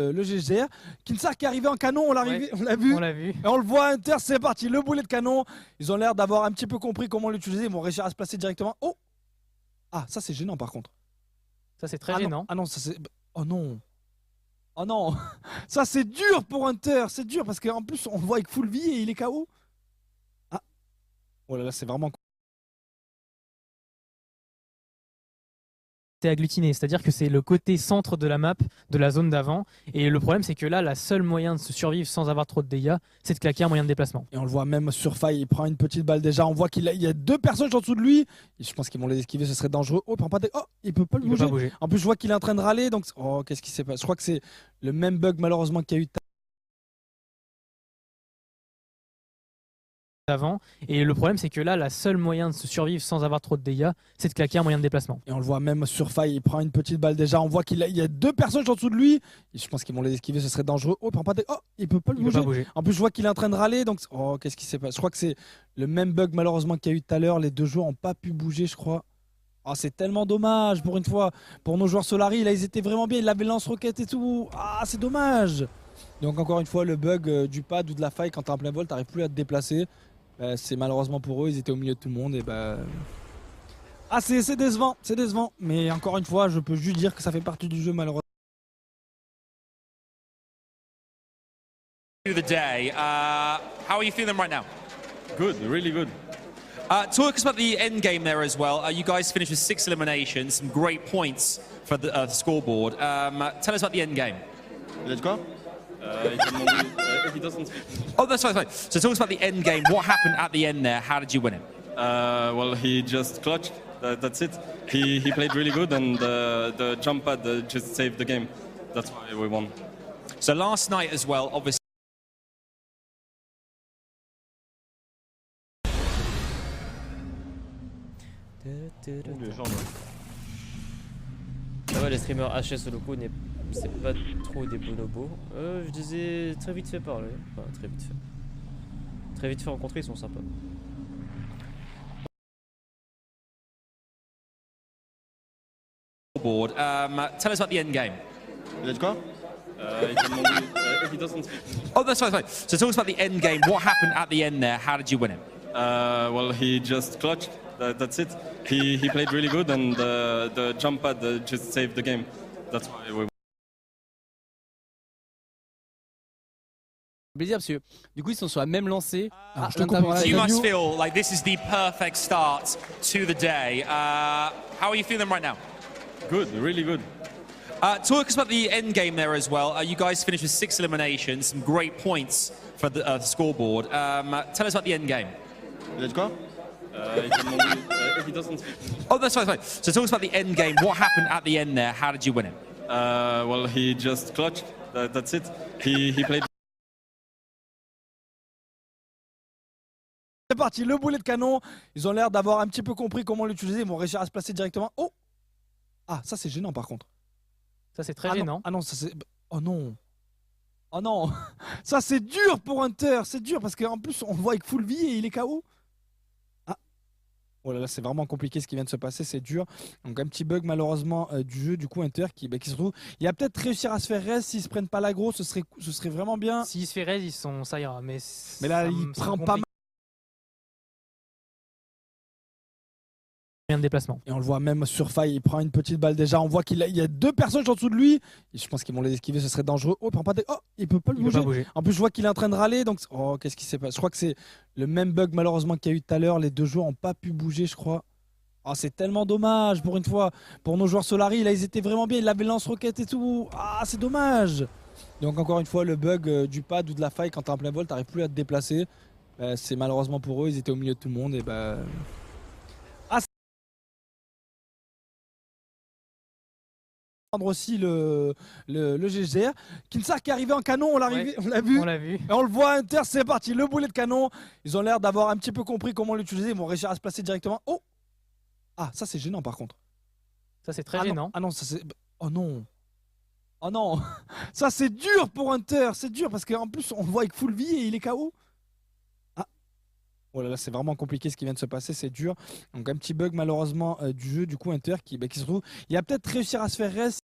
Le GGR. Kinsar qui est arrivé en canon, on l'a Ouais, vu. On l'a vu. Et on le voit, Inter, c'est parti, le boulet de canon. Ils ont l'air d'avoir un petit peu compris comment l'utiliser, ils vont réussir à se placer directement. Oh! Ah, ça c'est gênant par contre. Ça, c'est très Ah gênant. non, ah non, ça c'est... Oh non! Oh non! Ça c'est dur pour Inter, c'est dur parce qu'en plus on le voit avec full vie et il est KO. Ah! Oh là là, c'est vraiment... C'est agglutiné, c'est-à-dire que c'est le côté centre de la map, de la zone d'avant. Et le problème, c'est que là, la seule moyen de se survivre sans avoir trop de dégâts, c'est de claquer un moyen de déplacement. Et on le voit même sur faille, il prend une petite balle déjà. On voit qu'il y a deux personnes en dessous de lui. Et je pense qu'ils vont les esquiver, ce serait dangereux. Oh, il prend pas de... Oh, il peut pas le Il peut bouger. pas bouger. En plus, je vois qu'il est en train de râler. Donc, oh, qu'est-ce qui s'est passé? Je crois que c'est le même bug malheureusement qu'il y a eu Avant. Et le problème, c'est que là, la seule moyen de se survivre sans avoir trop de dégâts, c'est de claquer un moyen de déplacement. Et on le voit même sur faille, il prend une petite balle déjà. On voit qu'il y a deux personnes en dessous de lui. Et je pense qu'ils vont les esquiver, ce serait dangereux. Oh, il prend pas de... Oh, il peut pas le Il peut bouger. pas bouger. En plus, je vois qu'il est en train de râler. Donc, oh, qu'est-ce qui s'est passé? Je crois que c'est le même bug malheureusement qu'il y a eu tout à l'heure. Les deux joueurs n'ont pas pu bouger, je crois. Oh, c'est tellement dommage pour une fois. Pour nos joueurs Solari, là, ils étaient vraiment bien. Ils avaient lance-roquette et tout. Ah, c'est dommage. Donc, encore une fois, le bug du pad ou de la faille, quand t'es en plein vol, t'arrives plus à te déplacer. C'est malheureusement pour eux, ils étaient au milieu de tout le monde. Et ah, c'est décevant, c'est décevant. Mais encore une fois, je peux juste dire que ça fait partie du jeu, malheureusement. The day. How are you feeling right now? Good, really good. Talk us about the end game there as well. You guys finished with 6 eliminations, some great points for the scoreboard. Tell us about the end game. Let's go. He doesn't speak. Oh, that's fine. So talk us about the end game. What happened at the end there? How did you win it? Well, he just clutched. That's it. He played really good, and the jump pad just saved the game. That's why we won. So last night as well, obviously. Ah ouais, les streamers HS locaux, c'est pas trop des bonobos. Je disais très vite fait parler. Enfin, très vite fait. Très vite fait rencontrer, ils sont sympas. Board. Tell us about the end game. Let's go. He doesn't speak. Oh, that's fine. So talk us about the end game. What happened at the end there? How did you win it? Well, he just clutched. That's it. He played really good, and the jump pad just saved the game. That's why we won. Plaisir parce que du coup ils sont sur la même lancée. Alors, je te comprends. So you Là, must feel like this is the perfect start to the day. How are you feeling right now? Good, really good. Talk us about the end game there as well. You guys finished with 6 eliminations, some great points for the scoreboard. Tell us about the end game. Let's go. He doesn't speak. Oh, that's fine. So talk us about the end game. What happened at the end there? How did you win it? Well, he just clutched. That's it. He played. c'est parti, le boulet de canon. Ils ont l'air d'avoir un petit peu compris comment l'utiliser. Ils vont réussir à se placer directement. Oh! Ah, ça c'est gênant par contre. Ça, c'est très Ah gênant. non, ah non, ça c'est... Oh non! Oh non! Ça c'est dur pour Inter, c'est dur parce qu'en plus on le voit avec full vie et il est KO. Ah! Oh là là, c'est vraiment compliqué ce qui vient de se passer, c'est dur. Donc un petit bug malheureusement du jeu, du coup Inter qui se trouve... Il va peut-être réussir à se faire reste s'ils se prennent pas l'aggro, ce serait vraiment bien. S'il se fait raise, ça ira. Mais là, il prend pas mal. Moyen de déplacement. Et on le voit même sur faille, il prend une petite balle déjà. On voit qu'il y a deux personnes en dessous de lui. Et je pense qu'ils vont les esquiver, ce serait dangereux. Oh, il prend pas de... Oh, il peut pas le Il peut bouger. pas bouger. En plus, je vois qu'il est en train de râler. Donc, oh, qu'est-ce qui s'est passé? Je crois que c'est le même bug malheureusement qu'il y a eu tout à l'heure. Les deux joueurs n'ont pas pu bouger, je crois. Oh, c'est tellement dommage pour une fois. Pour nos joueurs Solari, là, ils étaient vraiment bien. Ils avaient lance-roquette et tout. Ah, c'est dommage. Donc, encore une fois, le bug du pad ou de la faille, quand t'es en plein vol, t'arrives plus à te déplacer. C'est malheureusement pour eux. Ils étaient au milieu de tout le monde. Et aussi le GGR. Kinsar qui est arrivé en canon, on l'a Ouais, vu. On l'a vu. Et on le voit, Inter, c'est parti, le boulet de canon. Ils ont l'air d'avoir un petit peu compris comment l'utiliser, ils vont réussir à se placer directement. Oh! Ah, ça c'est gênant par contre. Ça, c'est très Ah gênant. non, ah non, ça c'est... Oh non! Oh non! Ça c'est dur pour Inter, c'est dur parce qu'en plus on le voit avec full vie et il est KO. Ah! Oh là là, c'est vraiment compliqué ce qui vient de se passer, c'est dur. Donc un petit bug malheureusement du jeu, du coup Inter qui se trouve... Il va peut-être réussir à se faire reste